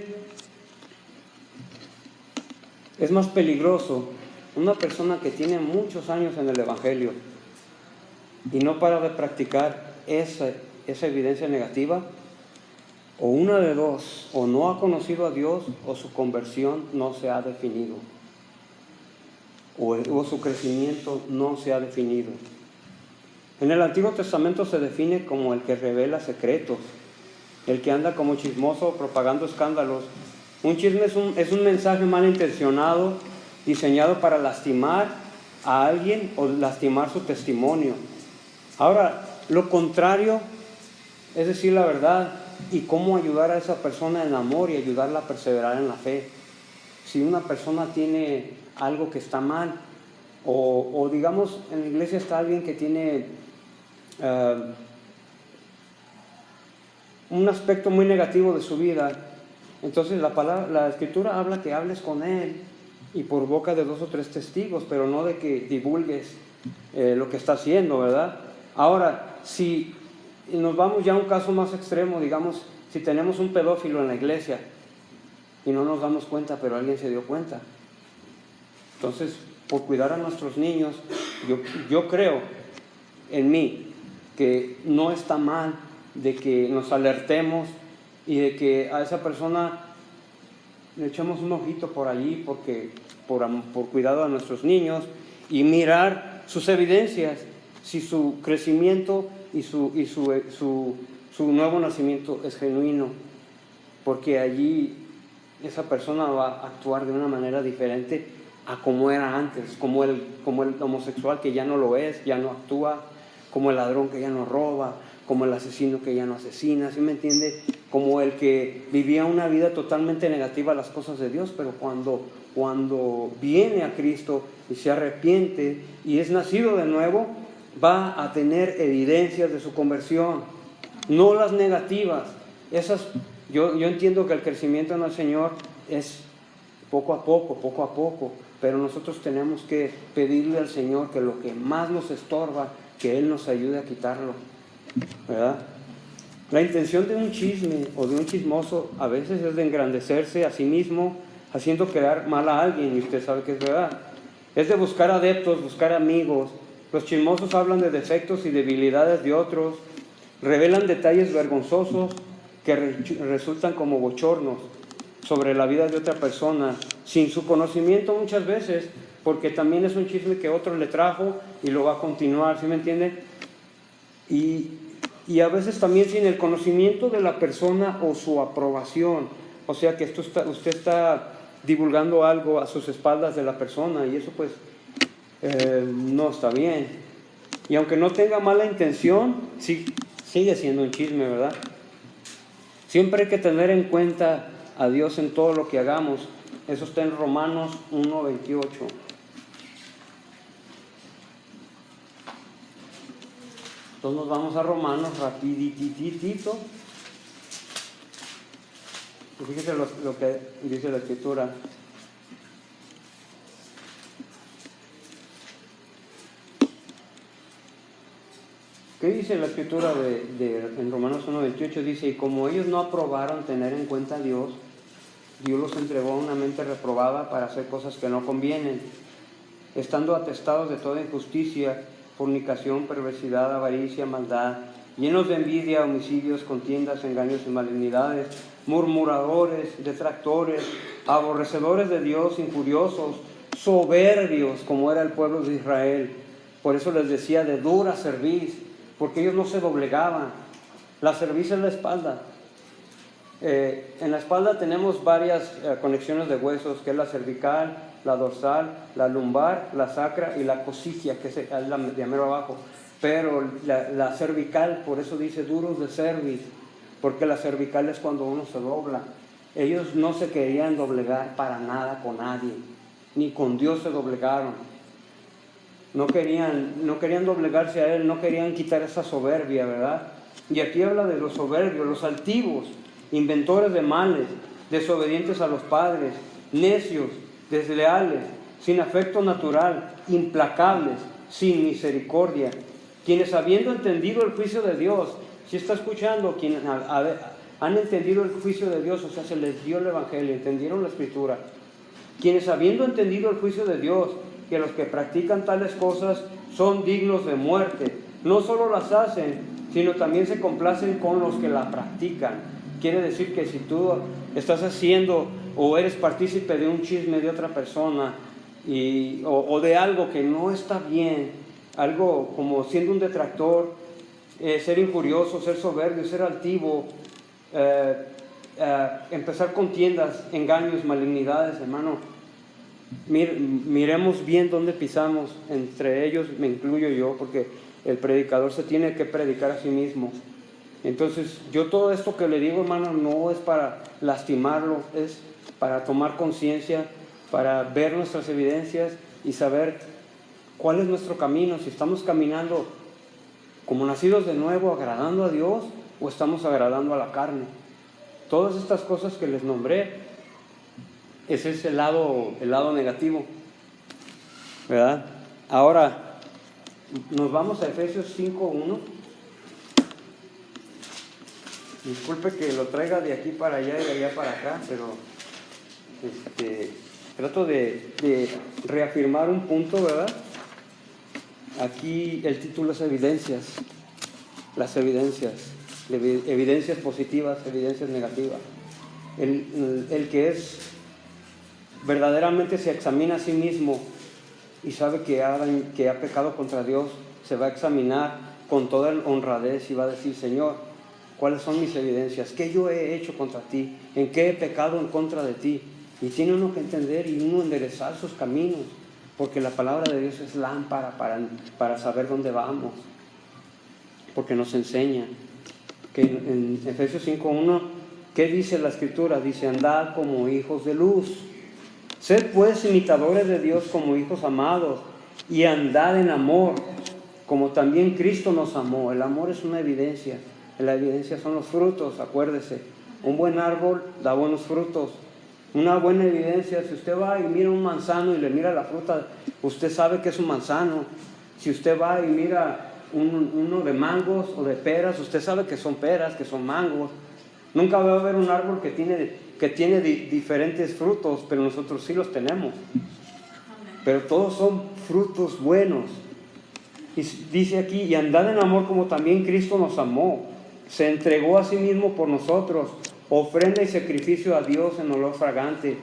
es más peligroso una persona que tiene muchos años en el Evangelio y no para de practicar esa evidencia negativa, o una de dos, o no ha conocido a Dios o su conversión no se ha definido, o su crecimiento no se ha definido. En el Antiguo Testamento se define como el que revela secretos, el que anda como chismoso propagando escándalos. Un chisme es un mensaje malintencionado, diseñado para lastimar a alguien o lastimar su testimonio. Ahora, lo contrario es decir la verdad y cómo ayudar a esa persona en amor y ayudarla a perseverar en la fe. Si una persona tiene algo que está mal, o digamos en la iglesia está alguien que tiene un aspecto muy negativo de su vida, entonces la Escritura habla que hables con él y por boca de 2 o 3 testigos, pero no de que divulgues lo que está haciendo, ¿verdad? Ahora, si nos vamos ya a un caso más extremo, digamos, si tenemos un pedófilo en la iglesia y no nos damos cuenta, pero alguien se dio cuenta, entonces, por cuidar a nuestros niños, yo creo en mí que no está mal de que nos alertemos y de que a esa persona le echemos un ojito por allí por cuidado a nuestros niños y mirar sus evidencias, si su crecimiento y su nuevo nacimiento es genuino, porque allí esa persona va a actuar de una manera diferente a como era antes, como el homosexual que ya no lo es, ya no actúa, como el ladrón que ya no roba, como el asesino que ya no asesina, ¿sí me entiende? Como el que vivía una vida totalmente negativa a las cosas de Dios, pero cuando viene a Cristo y se arrepiente y es nacido de nuevo, va a tener evidencias de su conversión, no las negativas. Yo entiendo que el crecimiento en el Señor es poco a poco, pero nosotros tenemos que pedirle al Señor que lo que más nos estorba, que Él nos ayude a quitarlo, ¿verdad? La intención de un chisme o de un chismoso a veces es de engrandecerse a sí mismo, haciendo quedar mal a alguien, y usted sabe que es verdad. Es de buscar adeptos, buscar amigos. Los chismosos hablan de defectos y debilidades de otros, revelan detalles vergonzosos que resultan como bochornos sobre la vida de otra persona, sin su conocimiento muchas veces, porque también es un chisme que otro le trajo y lo va a continuar, ¿sí me entiende? Y a veces también sin el conocimiento de la persona o su aprobación, o sea que usted está divulgando algo a sus espaldas de la persona y eso pues no está bien. Y aunque no tenga mala intención, sí, sigue siendo un chisme, ¿verdad? Siempre hay que tener en cuenta a Dios en todo lo que hagamos. Eso está en Romanos 1:28. Entonces nos vamos a Romanos rapiditito. Fíjese lo que dice la Escritura. ¿Qué dice la Escritura en Romanos 1:28? Dice, y como ellos no aprobaron tener en cuenta a Dios, Dios los entregó a una mente reprobada para hacer cosas que no convienen, estando atestados de toda injusticia, fornicación, perversidad, avaricia, maldad, llenos de envidia, homicidios, contiendas, engaños y malignidades, murmuradores, detractores, aborrecedores de Dios, injuriosos, soberbios, como era el pueblo de Israel. Por eso les decía de dura cerviz, porque ellos no se doblegaban. La cerviz es la espalda. En la espalda tenemos varias conexiones de huesos, que es la cervical, la dorsal, la lumbar, la sacra y la cocigia, que es la de mero abajo. Pero la cervical, por eso dice duros de cerviz, porque la cervical es cuando uno se dobla. Ellos no se querían doblegar para nada con nadie, ni con Dios se doblegaron. No querían doblegarse a Él, no querían quitar esa soberbia, ¿verdad? Y aquí habla de los soberbios, los altivos, inventores de males, desobedientes a los padres, necios, desleales, sin afecto natural, implacables, sin misericordia, quienes habiendo entendido el juicio de Dios, si está escuchando, quienes han entendido el juicio de Dios, o sea, se les dio el Evangelio, entendieron la Escritura, quienes habiendo entendido el juicio de Dios que los que practican tales cosas son dignos de muerte. No solo las hacen, sino también se complacen con los que la practican. Quiere decir que si tú estás haciendo o eres partícipe de un chisme de otra persona o de algo que no está bien, algo como siendo un detractor, ser injurioso, ser soberbio, ser altivo, empezar contiendas, engaños, malignidades, hermano, miremos bien dónde pisamos. Entre ellos me incluyo yo, porque el predicador se tiene que predicar a sí mismo. Entonces yo todo esto que le digo, hermano, no es para lastimarlo, es para tomar conciencia, para ver nuestras evidencias y saber cuál es nuestro camino, si estamos caminando como nacidos de nuevo, agradando a Dios, o estamos agradando a la carne. Todas estas cosas que les nombré, ese es el lado negativo, ¿verdad? Ahora, nos vamos a Efesios 5:1. Disculpe que lo traiga de aquí para allá y de allá para acá, pero trato de reafirmar un punto, ¿verdad? Aquí el título es evidencias, las evidencias positivas, evidencias negativas. El que es verdaderamente se examina a sí mismo y sabe que ha pecado contra Dios, se va a examinar con toda honradez y va a decir: Señor, ¿cuáles son mis evidencias? ¿Qué yo he hecho contra ti? ¿En qué he pecado en contra de ti? Y tiene uno que entender y uno enderezar sus caminos, porque la palabra de Dios es lámpara para saber dónde vamos, porque nos enseña. Que en Efesios 5:1, ¿qué dice la Escritura? Dice: andad como hijos de luz. Sed pues imitadores de Dios como hijos amados, y andad en amor, como también Cristo nos amó. El amor es una evidencia. La evidencia son los frutos, acuérdese. Un buen árbol da buenos frutos. Una buena evidencia, si usted va y mira un manzano y le mira la fruta, usted sabe que es un manzano. Si usted va y mira uno de mangos o de peras, usted sabe que son peras, que son mangos. Nunca va a haber un árbol que tiene diferentes frutos, pero nosotros sí los tenemos. Pero todos son frutos buenos. Y dice aquí: y andad en amor como también Cristo nos amó. Se entregó a sí mismo por nosotros, ofrenda y sacrificio a Dios en olor fragante.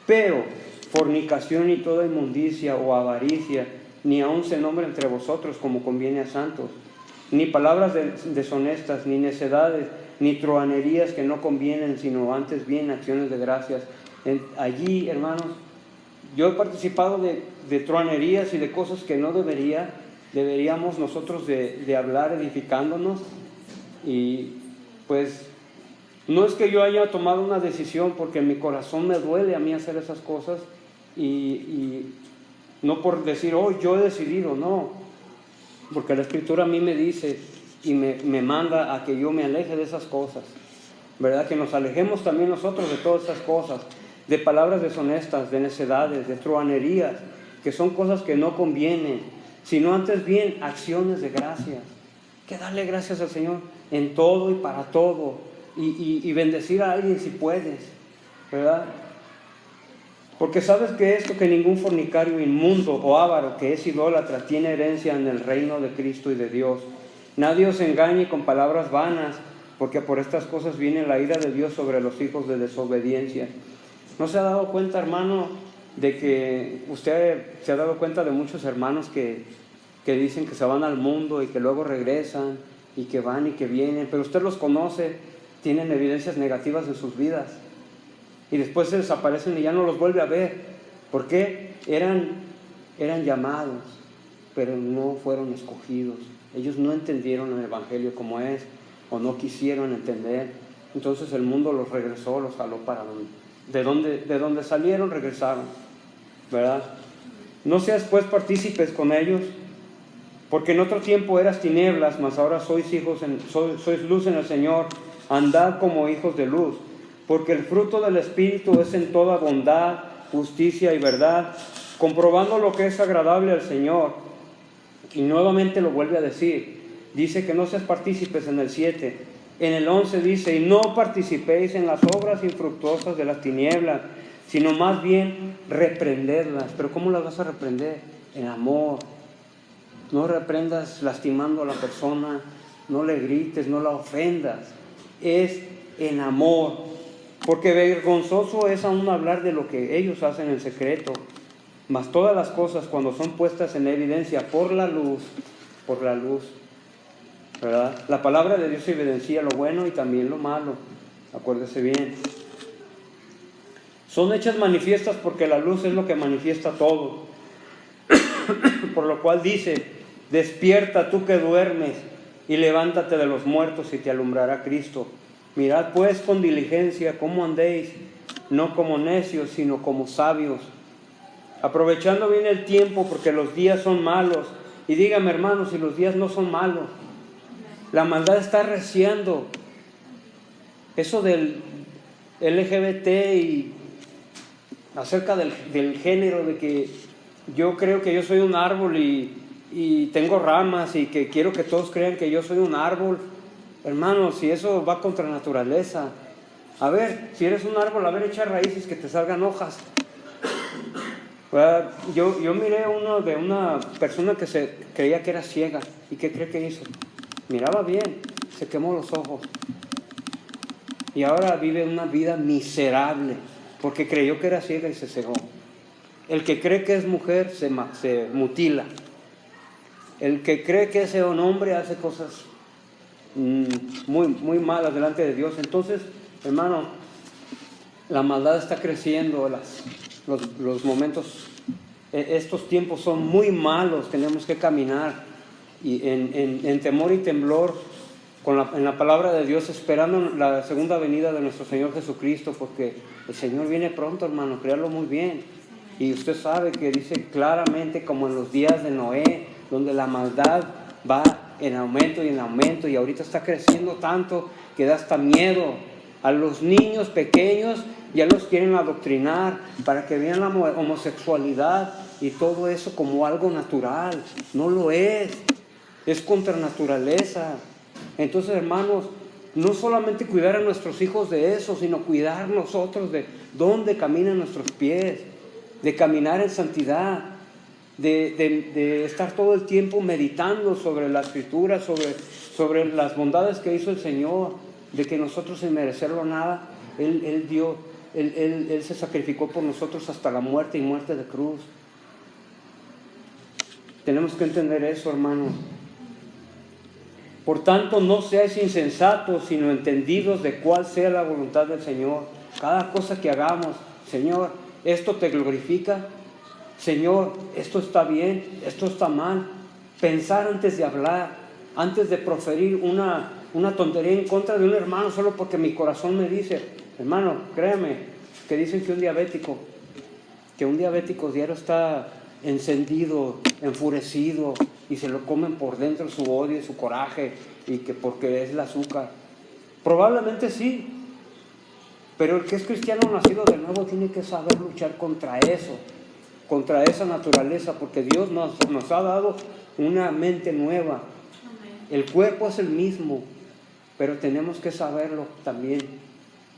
Pero fornicación y toda inmundicia o avaricia, ni aun se nombre entre vosotros como conviene a santos. Ni palabras deshonestas, ni necedades, ni truhanerías que no convienen, sino antes bien acciones de gracias. Allí, hermanos, yo he participado de truhanerías y de cosas que no deberíamos nosotros de hablar edificándonos. Y pues no es que yo haya tomado una decisión, porque en mi corazón me duele a mí hacer esas cosas, y no por decir: oh, yo he decidido, no, porque la Escritura a mí me dice y me manda a que yo me aleje de esas cosas, ¿verdad? Que nos alejemos también nosotros de todas esas cosas, de palabras deshonestas, de necedades, de truhanerías, que son cosas que no convienen, sino antes bien acciones de gracias. Que darle gracias al Señor en todo y para todo, y bendecir a alguien si puedes, ¿verdad? Porque sabes que esto, que ningún fornicario, inmundo o avaro, que es idólatra, tiene herencia en el reino de Cristo y de Dios. Nadie os engañe con palabras vanas, porque por estas cosas viene la ira de Dios sobre los hijos de desobediencia. ¿No se ha dado cuenta, hermano, de que usted se ha dado cuenta de muchos hermanos que dicen que se van al mundo y que luego regresan, y que van y que vienen, pero usted los conoce, tienen evidencias negativas en sus vidas, y después se desaparecen y ya no los vuelve a ver? ¿Por qué? Eran llamados, pero no fueron escogidos. Ellos no entendieron el Evangelio como es, o no quisieron entender. Entonces el mundo los regresó, los jaló para de donde salieron, regresaron, ¿verdad? No seas pues partícipes con ellos, porque en otro tiempo eras tinieblas, mas ahora sois luz en el Señor. Andad como hijos de luz, porque el fruto del Espíritu es en toda bondad, justicia y verdad, comprobando lo que es agradable al Señor. Y nuevamente lo vuelve a decir, dice que no seas partícipes en el 7. En el 11 dice: y no participéis en las obras infructuosas de las tinieblas, sino más bien reprenderlas. ¿Pero cómo las vas a reprender? En amor. No reprendas lastimando a la persona, no le grites, no la ofendas. Es en amor. Porque vergonzoso es aún hablar de lo que ellos hacen en secreto. Mas todas las cosas, cuando son puestas en evidencia por la luz, ¿verdad? La palabra de Dios evidencia lo bueno y también lo malo. Acuérdese bien. Son hechas manifiestas porque la luz es lo que manifiesta todo. Por lo cual dice: despierta tú que duermes y levántate de los muertos y te alumbrará Cristo. Mirad pues con diligencia cómo andéis, no como necios, sino como sabios, aprovechando bien el tiempo, porque los días son malos. Y dígame, hermanos, si los días no son malos. La maldad está arreciando. Eso del LGBT y acerca del género, de que yo creo que yo soy un árbol y tengo ramas y que quiero que todos crean que yo soy un árbol. Hermanos, si eso va contra naturaleza. A ver, si eres un árbol, a ver, echa raíces que te salgan hojas. Yo miré uno de una persona que se creía que era ciega. ¿Y qué cree que hizo? Miraba bien, se quemó los ojos. Y ahora vive una vida miserable porque creyó que era ciega y se cegó. El que cree que es mujer se mutila. El que cree que es un hombre hace cosas muy, muy malas delante de Dios. Entonces, hermano, la maldad está creciendo, los momentos, estos tiempos son muy malos. Tenemos que caminar y en temor y temblor en la palabra de Dios, esperando la segunda venida de nuestro Señor Jesucristo, porque el Señor viene pronto, hermano, créalo muy bien. Y usted sabe que dice claramente, como en los días de Noé, donde la maldad va en aumento y en aumento, y ahorita está creciendo tanto que da hasta miedo. A los niños pequeños ya los quieren adoctrinar para que vean la homosexualidad y todo eso como algo natural. No lo es contra naturaleza. Entonces, hermanos, no solamente cuidar a nuestros hijos de eso, sino cuidar nosotros de dónde caminan nuestros pies, de caminar en santidad, de estar todo el tiempo meditando sobre la Escritura, sobre las bondades que hizo el Señor, de que nosotros sin merecerlo nada, Él se sacrificó por nosotros hasta la muerte y muerte de cruz. Tenemos que entender eso, hermanos. Por tanto, no seáis insensatos, sino entendidos de cuál sea la voluntad del Señor. Cada cosa que hagamos, Señor, ¿esto te glorifica? Señor, ¿esto está bien? ¿Esto está mal? Pensar antes de hablar, antes de proferir una tontería en contra de un hermano solo porque mi corazón me dice. Hermano, créame, que dicen que un diabético diario está encendido, enfurecido, y se lo comen por dentro su odio y su coraje, y que porque es el azúcar. Probablemente sí, pero el que es cristiano nacido de nuevo tiene que saber luchar contra eso, contra esa naturaleza, porque Dios nos ha dado una mente nueva. El cuerpo es el mismo, pero tenemos que saberlo también,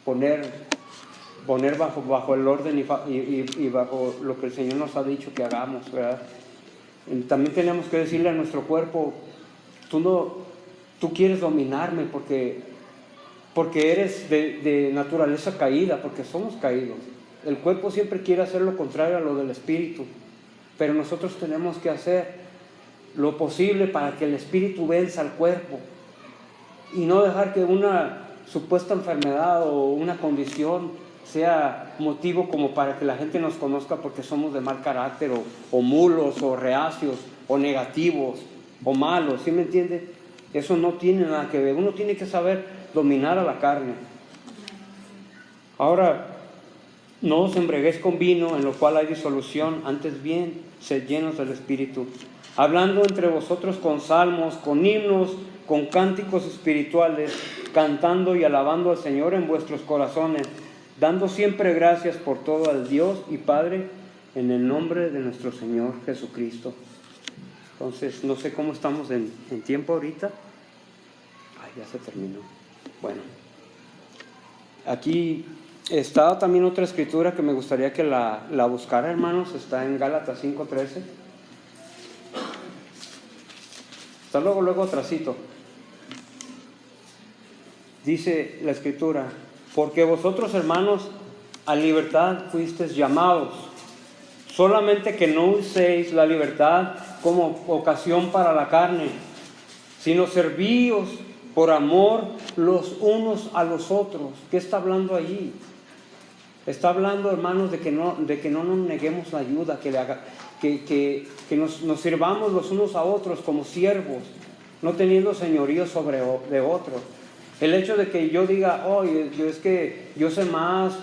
poner bajo el orden y bajo lo que el Señor nos ha dicho que hagamos, ¿verdad? También tenemos que decirle a nuestro cuerpo: tú quieres dominarme porque eres de naturaleza caída, porque somos caídos. El cuerpo siempre quiere hacer lo contrario a lo del espíritu, pero nosotros tenemos que hacer lo posible para que el espíritu venza al cuerpo y no dejar que una supuesta enfermedad o una condición sea motivo como para que la gente nos conozca porque somos de mal carácter o mulos o reacios o negativos o malos, ¿sí me entiende? Eso no tiene nada que ver. Uno tiene que saber dominar a la carne. Ahora, no os embriaguéis con vino, en lo cual hay disolución, antes bien, sed llenos del Espíritu, hablando entre vosotros con salmos, con himnos, con cánticos espirituales, cantando y alabando al Señor en vuestros corazones, dando siempre gracias por todo al Dios y Padre, en el nombre de nuestro Señor Jesucristo. Entonces, no sé cómo estamos en tiempo ahorita. Ay, ya se terminó. Bueno, aquí Está también otra escritura que me gustaría que la buscara, hermanos. Está en Gálatas 5:13. Está luego atrasito. Dice la escritura: porque vosotros, hermanos, a libertad fuisteis llamados, solamente que no uséis la libertad como ocasión para la carne, sino servíos por amor los unos a los otros. ¿Qué está hablando allí? Está hablando, hermanos, de que no nos neguemos la ayuda, que nos sirvamos los unos a otros como siervos, no teniendo señorío de otros. El hecho de que yo diga, es que yo sé más,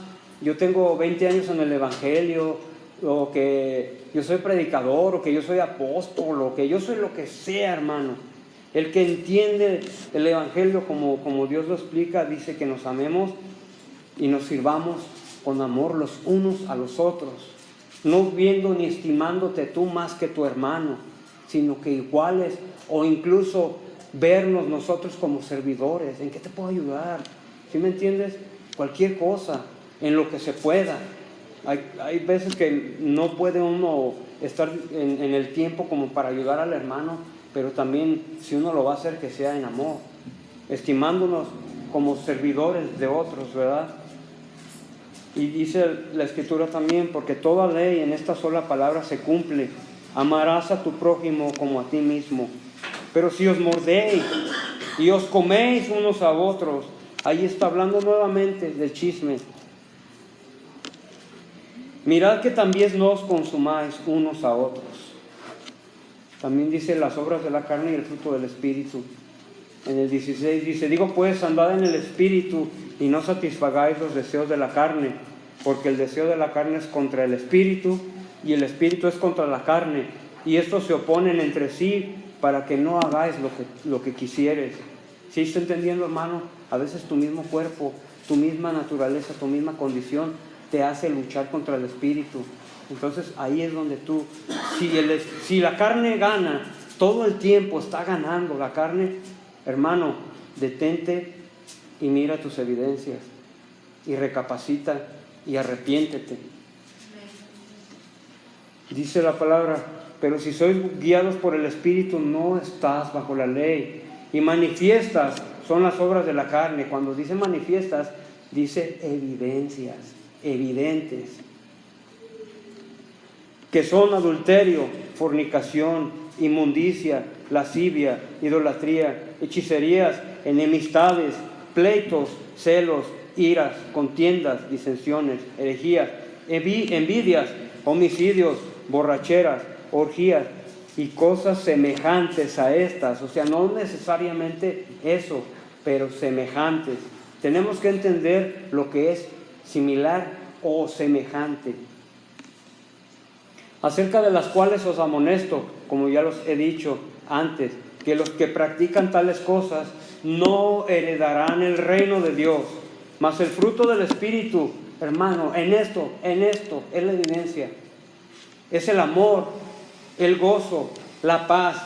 yo tengo 20 años en el Evangelio, o que yo soy predicador, o que yo soy apóstol, o que yo soy lo que sea, hermano. El que entiende el Evangelio como Dios lo explica, dice que nos amemos y nos sirvamos con amor los unos a los otros, no viendo ni estimándote tú más que tu hermano, sino que iguales, o incluso vernos nosotros como servidores. ¿En qué te puedo ayudar? ¿Sí me entiendes? Cualquier cosa, en lo que se pueda. Hay veces que no puede uno estar en el tiempo como para ayudar al hermano, pero también si uno lo va a hacer, que sea en amor, estimándonos como servidores de otros, ¿verdad? Y dice la escritura también: porque toda ley en esta sola palabra se cumple: amarás a tu prójimo como a ti mismo. Pero si os mordéis y os coméis unos a otros, ahí está hablando nuevamente del chisme. Mirad que también no os consumáis unos a otros. También dice las obras de la carne y el fruto del Espíritu. En el 16 dice: digo pues, andad en el Espíritu y no satisfagáis los deseos de la carne, porque el deseo de la carne es contra el Espíritu y el Espíritu es contra la carne, y estos se oponen entre sí para que no hagáis lo que quisieres. ¿Sí está entendiendo, hermano? A veces tu mismo cuerpo, tu misma naturaleza, tu misma condición te hace luchar contra el Espíritu. Entonces ahí es donde tú, si la carne gana, todo el tiempo está ganando la carne, hermano, detente y mira tus evidencias y recapacita y arrepiéntete. Dice la palabra: pero si sois guiados por el Espíritu, no estás bajo la ley. Y manifiestas son las obras de la carne. Cuando dice manifiestas, dice evidencias, evidentes, que son adulterio, fornicación, inmundicia, lascivia, idolatría, hechicerías, enemistades, pleitos, celos, iras, contiendas, disensiones, herejías, envidias, homicidios, borracheras, orgías y cosas semejantes a estas. O sea, no necesariamente eso, pero semejantes. Tenemos que entender lo que es similar o semejante, acerca de las cuales os amonesto, como ya los he dicho antes, que los que practican tales cosas no heredarán el reino de Dios. Mas el fruto del Espíritu, hermano, en esto es la evidencia. Es el amor, el gozo, la paz,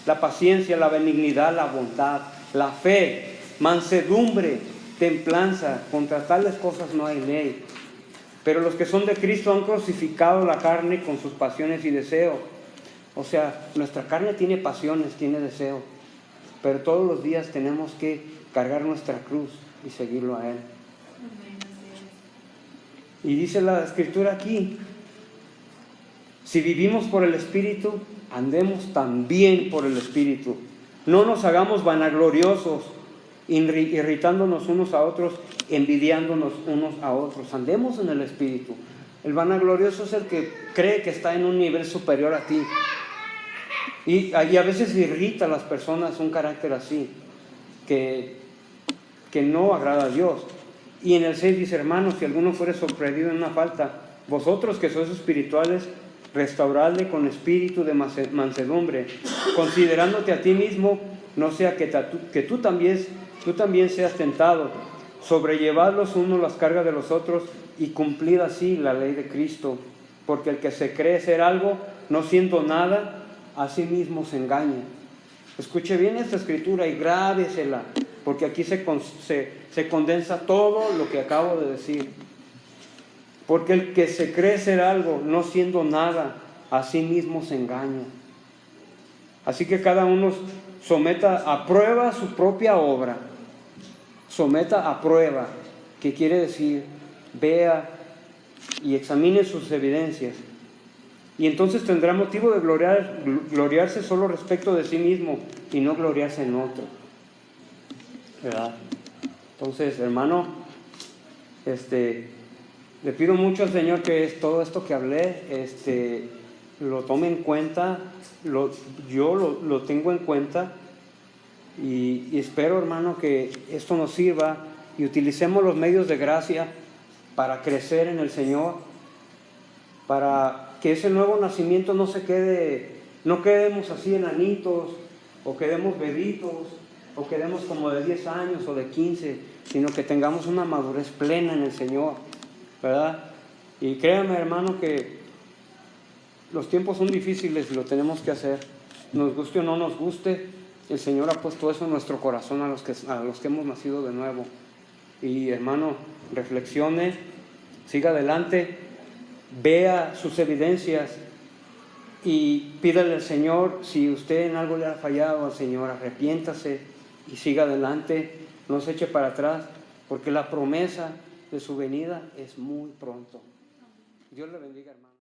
la paciencia, la benignidad, la bondad, la fe, mansedumbre, templanza. Contra tales cosas no hay ley. Pero los que son de Cristo han crucificado la carne con sus pasiones y deseos. O sea, nuestra carne tiene pasiones, tiene deseos, pero todos los días tenemos que cargar nuestra cruz y seguirlo a Él. Y dice la Escritura aquí: si vivimos por el Espíritu, andemos también por el Espíritu. No nos hagamos vanagloriosos, irritándonos unos a otros, envidiándonos unos a otros. Andemos en el Espíritu. El vanaglorioso es el que cree que está en un nivel superior a ti. Y a veces irrita a las personas un carácter así, que no agrada a Dios. Y en el 6 dice: hermanos, si alguno fuere sorprendido en una falta, vosotros que sois espirituales, restauradle con espíritu de mansedumbre, considerándote a ti mismo, no sea que tú también seas tentado. Sobrellevad los unos las cargas de los otros y cumplid así la ley de Cristo. Porque el que se cree ser algo, no siendo nada, a sí mismo se engaña. Escuche bien esta escritura y grábesela, porque aquí se condensa todo lo que acabo de decir. Porque el que se cree ser algo, no siendo nada, a sí mismo se engaña. Así que cada uno someta a prueba su propia obra. Someta a prueba, que quiere decir, vea y examine sus evidencias. Y entonces tendrá motivo de gloriarse solo respecto de sí mismo y no gloriarse en otro. ¿Verdad? Entonces, hermano, le pido mucho al Señor que todo esto que hablé, lo tome en cuenta, yo lo tengo en cuenta y espero, hermano, que esto nos sirva y utilicemos los medios de gracia para crecer en el Señor, para que ese nuevo nacimiento no quedemos así enanitos, o quedemos bebitos, o quedemos como de 10 años o de 15, sino que tengamos una madurez plena en el Señor, ¿verdad? Y créame, hermano, que los tiempos son difíciles y lo tenemos que hacer, nos guste o no nos guste. El Señor ha puesto eso en nuestro corazón a los que hemos nacido de nuevo. Y hermano, reflexione, siga adelante, vea sus evidencias y pídale al Señor, si usted en algo le ha fallado al Señor, arrepiéntase y siga adelante, no se eche para atrás, porque la promesa de su venida es muy pronto. Dios le bendiga, hermano.